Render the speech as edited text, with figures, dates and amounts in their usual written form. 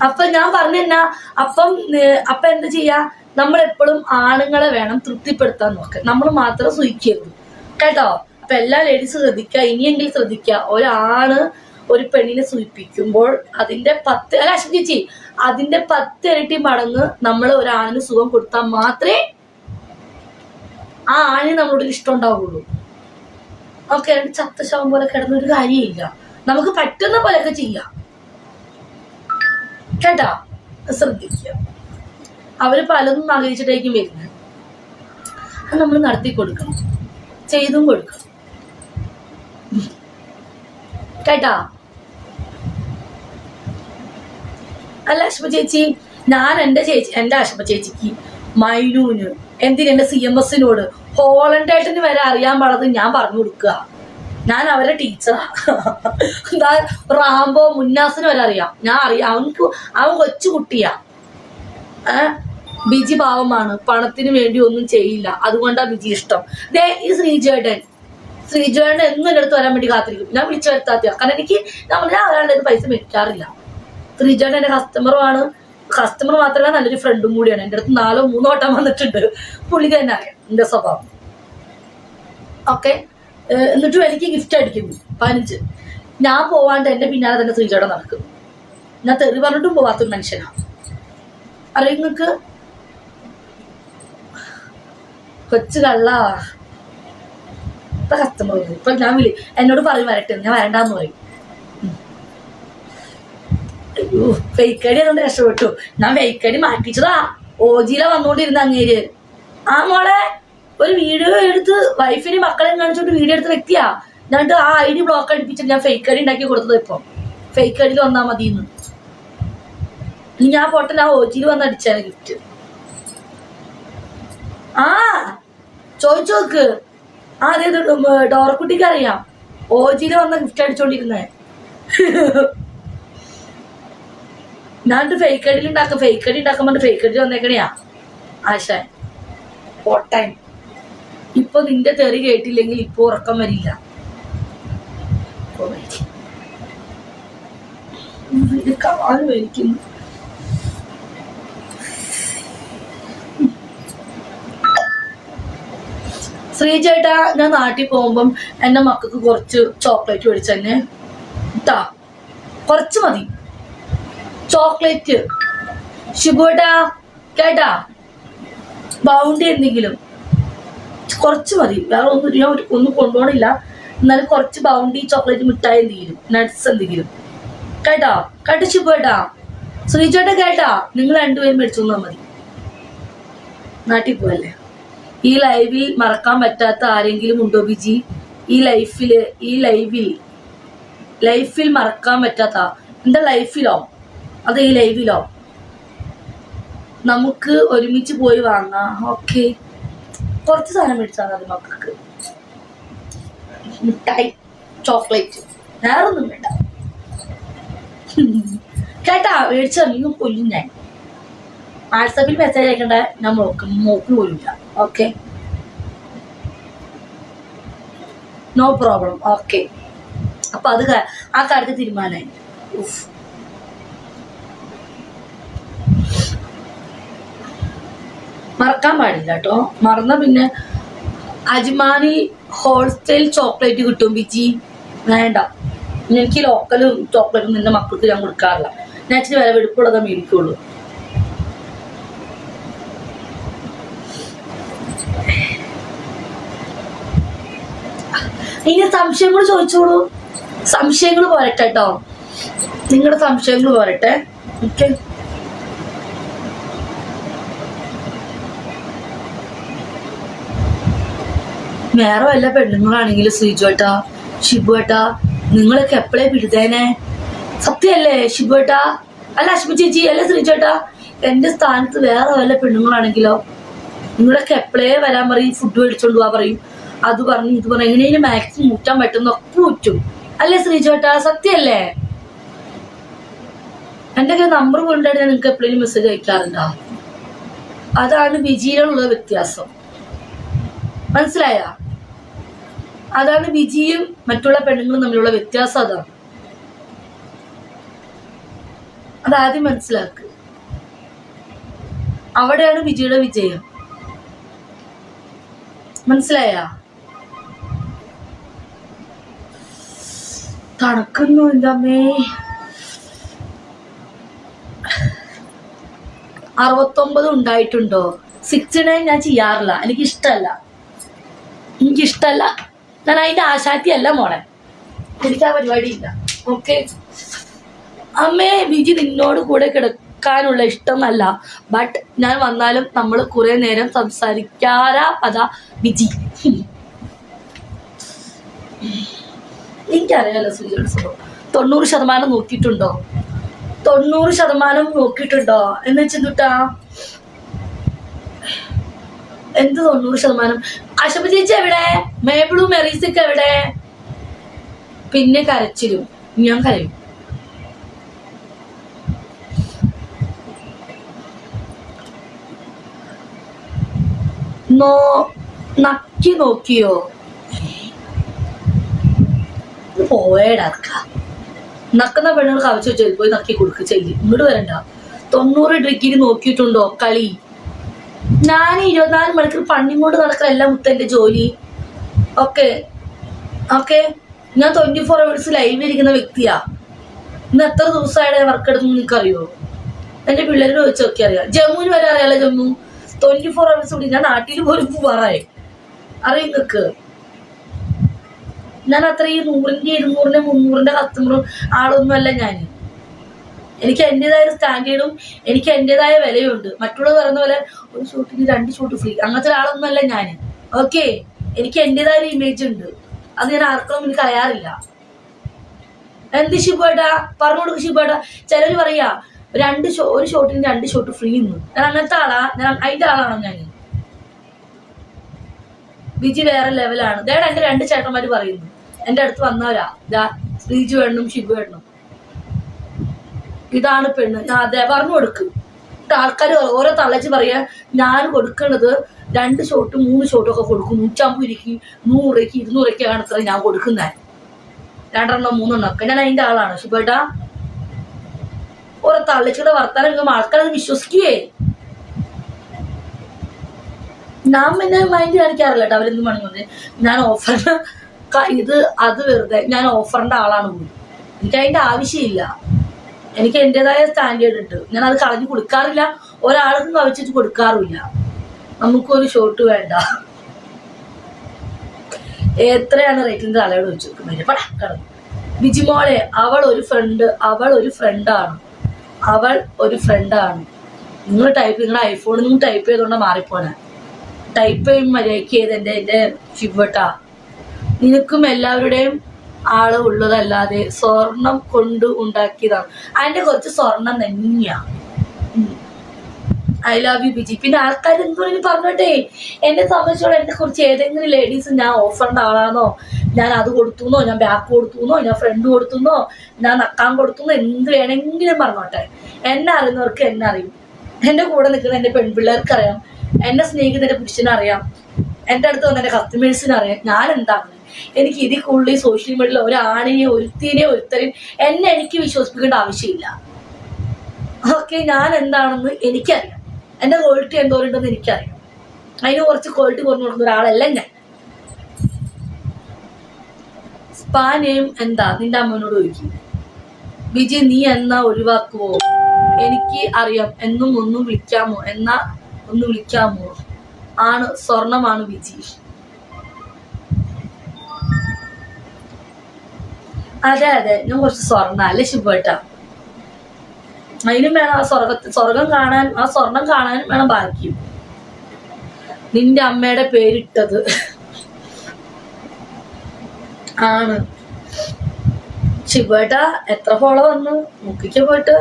അപ്പൊ ഞാൻ പറഞ്ഞെന്നാ അപ്പൊ എന്താ ചെയ്യാ, നമ്മളെപ്പോഴും ആണുങ്ങളെ വേണം തൃപ്തിപ്പെടുത്താൻ നോക്കുക, നമ്മൾ മാത്രം സൂഹിക്കരുത് കേട്ടോ. അപ്പൊ എല്ലാ ലേഡീസും ശ്രദ്ധിക്കുക, ഇനിയെങ്കിലും ശ്രദ്ധിക്കുക. ഒരാണ് ഒരു പെണ്ണിനെ സൂചിപ്പിക്കുമ്പോൾ അതിന്റെ 10 അല്ല അശ്വതി ചേച്ചി, അതിന്റെ 10 ഇരട്ടി മടങ്ങ് നമ്മൾ ഒരാണിന് സുഖം കൊടുത്താൽ മാത്രമേ ആ ആണിന് നമ്മളോട് ഇഷ്ടം ഉണ്ടാവുള്ളൂ. ഓക്കെ, ചത്ത ശവം പോലെ കിടന്നൊരു കാര്യമില്ല. നമുക്ക് പറ്റുന്ന പോലെയൊക്കെ ചെയ്യാം കേട്ടാ. ശ്രദ്ധിക്കുക. അവര് പലതും ആഗ്രഹിച്ചിട്ടായിരിക്കും വരുന്നത്. അത് നമ്മൾ നടത്തി കൊടുക്കണം, ചെയ്തും കൊടുക്കണം കേട്ടാ. അല്ല അശ്വ ചേച്ചി, ഞാൻ എന്റെ അശ്വ ചേച്ചിക്ക് മൈനൂന് എന്തിനെന്റെ CMSനോട് ഹോളണ്ടായിട്ടിന് വരെ അറിയാൻ പാടത് ഞാൻ പറഞ്ഞു കൊടുക്കുക. ഞാൻ അവരെ ടീച്ചറാ. എന്താ റാംബോ മുന്നാസിന് വരെ അറിയാം. ഞാൻ അറിയാം. അവൻ കൊച്ചു കുട്ടിയാ. ബിജി പാവമാണ്, പണത്തിന് വേണ്ടി ഒന്നും ചെയ്യില്ല. അതുകൊണ്ടാ ബിജി ഇഷ്ടം. ദേ ഈ ശ്രീജേടൻ എന്നും എൻ്റെ അടുത്ത് വരാൻ വേണ്ടി കാത്തിരിക്കും. ഞാൻ വിളിച്ചു വരുത്താത്ത, കാരണം ഞാൻ ഒരാളുടെ പൈസ മേടിക്കാറില്ല. ശ്രീജേടൻ എൻ്റെ കസ്റ്റമറുമാണ്. കസ്റ്റമർ മാത്രമല്ല, നല്ലൊരു ഫ്രണ്ടും കൂടിയാണ്. എൻ്റെ അടുത്ത് 4-3 വട്ടം വന്നിട്ടുണ്ട്. പുള്ളി തന്നെ അറിയാം എൻ്റെ സ്വഭാവം. ഓക്കെ, എന്നിട്ടും എനിക്ക് ഗിഫ്റ്റ് അടിക്കുന്നു 15. ഞാൻ പോവാണ്ട് എൻ്റെ പിന്നാലെ തന്നെ ശ്രീജേടൻ നടക്കും. ഞാൻ തെറി പറഞ്ഞിട്ടും പോവാത്തൊരു മനുഷ്യനാ. അറിയാം നിങ്ങൾക്ക്? കൊച്ചു കള്ള കസ്റ്റമർ. ഇപ്പൊ ഞാൻ എന്നോട് പറയും വരട്ടെ, ഞാൻ വരണ്ടാന്ന് പറയും. ഫേക്കടി അതുകൊണ്ട് രക്ഷപ്പെട്ടു. ഞാൻ ഫേക്കടി മാറ്റിച്ചതാ. OG വന്നുകൊണ്ടിരുന്ന അങ്ങേര്. ആ മോളെ ഒരു വീഡിയോ എടുത്ത് വൈഫിന് മക്കളെയും കാണിച്ചോണ്ട് വീഡിയോ എടുത്ത വ്യക്തിയാ. എന്നിട്ട് ആ ID ബ്ലോക്ക് അടിപ്പിച്ചിട്ട് ഞാൻ ഫേക്കടി ഉണ്ടാക്കി കൊടുത്തത്. ഇപ്പൊ ഫേക്കടിയിൽ വന്നാ മതിന്ന്. ഇനി ഞാൻ പോട്ടെ, ഞാൻ OG വന്ന് അടിച്ചാണ് ഗിഫ്റ്റ്. ആ ചോദിച്ചു നോക്ക്. അതെ, ഡോറക്കുട്ടിക്ക് അറിയാം. OG വന്ന ഗിഫ്റ്റ് അടിച്ചോണ്ടിരുന്നേ. ഞാൻ ഫേക്ക് ഐഡിയിൽ ഉണ്ടാക്കാം. ഫേക്ക് ഐഡി ഉണ്ടാക്കുമ്പോ ഫേക്ക് ഐഡി വന്നേക്കണെയാ ആശ പോട്ടൻ. ഇപ്പൊ നിന്റെ തെറി കേട്ടില്ലെങ്കിൽ ഇപ്പൊ ഉറക്കം വരില്ല. മേടിക്കുന്നു. ശ്രീജേട്ടാ, ഞാൻ നാട്ടിൽ പോകുമ്പം എന്റെ മക്കൾക്ക് കുറച്ച് ചോക്ലേറ്റ് മേടിച്ചെന്നെ ഇട്ടാ. കുറച്ച് മതി ചോക്ലേറ്റ്. ശുഭേട്ടാ കേട്ടാ, ബൗണ്ടി എന്തെങ്കിലും കുറച്ച് മതി. വേറെ ഞാൻ ഒന്നും കൊണ്ടുപോകണില്ല. എന്നാലും കുറച്ച് ബൗണ്ടി ചോക്ലേറ്റ് മിഠായി എന്തെങ്കിലും, നട്ട്സ് എന്തെങ്കിലും കേട്ടാ. ശുഭേട്ടാ, ശ്രീജേട്ടാ കേട്ടാ, നിങ്ങൾ 2 പേരും മേടിച്ചു തന്നാൽ മതി. നാട്ടിൽ പോയല്ലേ. ഈ ലൈവിൽ മറക്കാൻ പറ്റാത്ത ആരെങ്കിലും ഉണ്ടോ ബിജി? ഈ ലൈഫിൽ മറക്കാൻ പറ്റാത്ത എന്താ? ലൈഫിലോ അത് ഈ ലൈവിലോ? നമുക്ക് ഒരുമിച്ച് പോയി വാങ്ങാം. ഓക്കെ, കുറച്ച് സാധനം മേടിച്ചാൽ മതി മക്കൾക്ക്. മിഠായി, ചോക്ലേറ്റ്, വേറെ ഒന്നും വേണ്ട കേട്ടാ. മേടിച്ചറിയും കൊല്ലും ഞാൻ. വാട്സാപ്പിൽ മെസ്സേജ് അയക്കണ്ട, ഞാൻ നോക്കി പോലില്ല. Okay, no problem. ഓക്കെ, അപ്പൊ അത് ആ കാര്യത്തിൽ തീരുമാനമായി. മറക്കാൻ പാടില്ല കേട്ടോ. മറന്ന പിന്നെ അജ്മാനി ഹോൾസ്റ്റൈൽ ചോക്ലേറ്റ് കിട്ടും ബിജി. വേണ്ട, എനിക്ക് ലോക്കൽ ചോക്ലേറ്റ് നിന്റെ മക്കൾക്ക് ഞാൻ കൊടുക്കാറില്ല. ഞാൻ ഇച്ചിരി വില വെടുപ്പുള്ളതേ മേടിക്കുള്ളൂ. ഇനി സംശയങ്ങൾ ചോദിച്ചോളൂ. സംശയങ്ങൾ പോരട്ടെ കേട്ടോ, നിങ്ങളുടെ സംശയങ്ങൾ പോരട്ടെ. ഓക്കെ, വേറെ വല്ല പെണ്ണുങ്ങളാണെങ്കിലും ശ്രീജുവേട്ടാ, ഷിബുവേട്ടാ, നിങ്ങളൊക്കെ എപ്പോഴേ പിഴുതേനെ? സത്യമല്ലേ ഷിബുവേട്ടാ? അല്ല അശ്മി ചേച്ചി, അല്ല ശ്രീജുവേട്ടാ, എന്റെ സ്ഥാനത്ത് വേറെ വല്ല പെണ്ണുങ്ങളാണെങ്കിലോ നിങ്ങളൊക്കെ എപ്പോഴേ വരാൻ പറയും, ഫുഡ് മേടിച്ചോണ്ട് പോവാ പറയും, അത് പറഞ്ഞു ഇത് പറഞ്ഞു, എങ്ങനെയും മാക്സിമം ഊറ്റാൻ പറ്റുന്നൊക്കെ ഊറ്റും. അല്ലേ ശ്രീജുവേട്ടാ? സത്യമല്ലേ? എന്റെ നമ്പർ കൊണ്ടാണ് ഞാൻ നിങ്ങൾക്ക് എപ്പോഴേലും മെസ്സേജ് അയക്കാറുണ്ടോ? അതാണ് വിജിയിലുള്ള വ്യത്യാസം. മനസ്സിലായ? അതാണ് വിജിയും മറ്റുള്ള പെണ്ണുങ്ങളും തമ്മിലുള്ള വ്യത്യാസം. അതാണ് അതാദ്യം മനസ്സിലാക്ക്. അവിടെയാണ് വിജിയുടെ വിജയം. മനസ്സിലായ? തണുക്കുന്നു എൻ്റെ അമ്മേ. 69 ഉണ്ടായിട്ടുണ്ടോ? 69 ഞാൻ ചെയ്യാറില്ല, എനിക്കിഷ്ടല്ല. ഞാൻ അതിന്റെ ആശാത്തിയല്ല മോളെ, എനിക്ക് ആ പരിപാടി ഇല്ല. ഓക്കെ അമ്മേ, വിജി നിന്നോട് കൂടെ കിടക്കാനുള്ള ഇഷ്ടമല്ല, ബട്ട് ഞാൻ വന്നാലും നമ്മൾ കുറെ നേരം സംസാരിക്കാറാ. അതാ വിജി. എനിക്കറിയാലോ സുജിയുടെ സ്വഭാവം. 90% നോക്കിയിട്ടുണ്ടോ? 90% നോക്കിയിട്ടുണ്ടോ എന്ന് വെച്ചിട്ടാ? എന്ത് 90%? അശബ ചേച്ചി എവിടെ? മേബിളും മെറീസൊക്കെ എവിടെ? പിന്നെ കരച്ചിലും. ഞാൻ കരയും. നക്കി നോക്കിയോ? പോയേടക്ക. നക്കുന്ന പെണ്ണുകൾ കവച്ചു വെച്ചാൽ പോയി നക്കി കൊടുക്കുക ചെല്ലി. ഇങ്ങോട്ട് വരണ്ട. 90 ഡിഗ്രി നോക്കിയിട്ടുണ്ടോ കളി? ഞാൻ 24 മണിക്കൂർ പണിയും കൊണ്ട് നടക്കലല്ല മുത്തന്റെ ജോലി. ഓക്കെ ഓക്കെ ഞാൻ 24 hours ലൈവ് ഇരിക്കുന്ന വ്യക്തിയാ. ഇന്ന് എത്ര ദിവസമായിട്ട് വർക്ക് എടുക്കുന്നു നിനക്കറിയോ? എന്റെ പിള്ളേരോട് ചോദിച്ചു നോക്കി അറിയാം. ജമ്മുവിന് വരെ അറിയാലോ. ജമ്മു 24 hours കൂടി. ഞാൻ നാട്ടിൽ പോലും പോവാറായി, അറിയും നിക്ക്. ഞാൻ അത്രയും 100-ന്റെ 200-ന്റെ 300-ന്റെ കസ്റ്റമറും ആളൊന്നുമല്ല ഞാൻ. എനിക്ക് എന്റേതായ സ്റ്റാൻഡേർഡും എനിക്ക് എന്റേതായ വിലയുണ്ട്. മറ്റുള്ളവർ പറയുന്ന പോലെ ഒരു ഷൂട്ടിന് 2 ഷൂട്ട് ഫ്രീ അങ്ങനത്തെ ഒരാളൊന്നുമല്ല ഞാൻ. ഓക്കെ എനിക്ക് എന്റേതായ ഒരു ഇമേജ് ഉണ്ട്. അത് ഞാൻ ആർക്കും എനിക്ക് അറിയാറില്ല. എന്ത് ഷിബേട്ടാ പറഞ്ഞു കൊടുക്കും ഷിബേട്ടാ. ചിലര് പറയാ ഒരു ഷോട്ടിന് 2 ഷോട്ട് ഫ്രീ എന്ന്. ഞാൻ അങ്ങനത്തെ ആളാ? ഞാൻ അതിന്റെ ആളാണോ ഞാൻ? വിജി വേറെ ലെവലാണ്. ദേടാ എന്റെ 2 ചേട്ടന്മാര് പറയുന്നു, എന്റെ അടുത്ത് വന്നവരാ. ശ്രീജു വേണം ഷിബു വേണം. ഇതാണ് പെണ്ണ്. ഞാൻ അതേ പറഞ്ഞു കൊടുക്കും. ആൾക്കാർ ഓരോ തള്ളച്ച് പറയാ ഞാൻ കൊടുക്കണത് 2 ഷോട്ട് 3 ഷോട്ടും ഒക്കെ കൊടുക്കും. 150 100 200 അത്ര ഞാൻ കൊടുക്കുന്നേ. 2 3 ഒക്കെ. ഞാൻ അതിന്റെ ആളാണ് ഷിബേട്ടാ. ഓരോ തള്ളച്ചിയുടെ വർത്താനം ആൾക്കാരത് വിശ്വസിക്കുകയെ. ഞാൻ പിന്നെ മൈൻഡ് കാണിക്കാറില്ല കേട്ടോ അവരെന്ത് പണിയുന്നത്. ഞാൻ ഓഫറിന് അത് വെറുതെ ഞാൻ ഓഫറിന്റെ ആളാണ് പോയി. എനിക്ക് അതിന്റെ ആവശ്യമില്ല. എനിക്ക് എന്റേതായ സ്റ്റാൻഡേർഡ് ഉണ്ട്. ഞാൻ അത് കളഞ്ഞു കൊടുക്കാറില്ല, ഒരാൾക്കും കവച്ചിട്ട് കൊടുക്കാറുമില്ല. നമുക്കൊരു ഷോട്ട് വേണ്ട. എത്രയാണ് റേറ്റിന്റെ തലയോട് വെച്ച് കൊടുക്കുന്നത്? ബിജിമോളെ അവൾ ഒരു ഫ്രണ്ടാണ്. നിങ്ങൾ ടൈപ്പ് നിങ്ങളുടെ ഐഫോണിൽ നിങ്ങൾ ടൈപ്പ് ചെയ്തോണ്ട് മാറിപ്പോനെ. ടൈപ്പ് ചെയ്യും മര്യാദയ്ക്ക് ചെയ്ത് എന്റെ ശിവട്ടാ. നിനക്കും എല്ലാവരുടെയും ആള് ഉള്ളതല്ലാതെ സ്വർണം കൊണ്ട് ഉണ്ടാക്കിയതാണ്. അതിന്റെ കുറച്ച് സ്വർണം തന്നെയാ. I love you Biji. പിന്നെ ആൾക്കാർ എന്തുകൊണ്ട് പറഞ്ഞോട്ടെ, എന്നെ സംബന്ധിച്ചോളം എന്നെ കുറിച്ച് ഏതെങ്കിലും ലേഡീസ് ഞാൻ ഓഫറിന്റെ ആളാണോ, ഞാൻ അത് കൊടുത്തുന്നോ, ഞാൻ ബാക്ക് കൊടുത്തുന്നോ, ഞാൻ ഫ്രണ്ട് കൊടുത്തുന്നോ, ഞാൻ നക്കാൻ കൊടുത്തുന്നോ, എന്ത് വേണമെങ്കിലും പറഞ്ഞോട്ടെ. എന്നെ അറിയുന്നവർക്ക് എന്നെ അറിയും. എന്റെ കൂടെ നിൽക്കുന്ന എന്റെ പെൺപിള്ളേർക്ക് അറിയാം. എന്നെ സ്നേഹിക്കുന്ന എന്റെ പുരുഷനറിയാം. എന്റെ അടുത്ത് വന്ന എന്റെ കസ്റ്റമേഴ്സിന് അറിയാം ഞാൻ എന്താണ്. എനിക്ക് ഇതിൽ കൂടുതൽ സോഷ്യൽ മീഡിയയിൽ ഒരാണിനെയോ ഒരുത്തരെയും എനിക്ക് വിശ്വസിപ്പിക്കേണ്ട ആവശ്യമില്ല. ഓക്കെ ഞാൻ എന്താണെന്ന് എനിക്കറിയാം. എന്റെ ക്വാളിറ്റി എന്തോരുണ്ടെന്ന് എനിക്കറിയാം. അതിന് കുറച്ച് ക്വാളിറ്റി കുറഞ്ഞു കൊടുക്കുന്ന ഒരാളല്ല ഞാൻ. സ്പാ നെയിം എന്താ നിന്റെ അമ്മനോട് ചോദിക്കും. വിജി നീ എന്നാ ഒഴിവാക്കുവോ? എനിക്ക് അറിയാം. എന്നും ഒന്ന് വിളിക്കാമോ? ആണ് സ്വർണമാണ് വിജി. അതെ ഞാൻ കുറച്ച് സ്വർണ്ണ അല്ലേ ശിവട്ടാ. അതിനും വേണം ആ സ്വർഗം കാണാൻ, ആ സ്വർണം കാണാനും വേണം ഭാഗ്യം. നിന്റെ അമ്മയുടെ പേരിട്ടത് ആണ് ശിവേട്ട. എത്ര ഫോളോ വന്നു മുക്കിക്ക് പോയിട്ട്?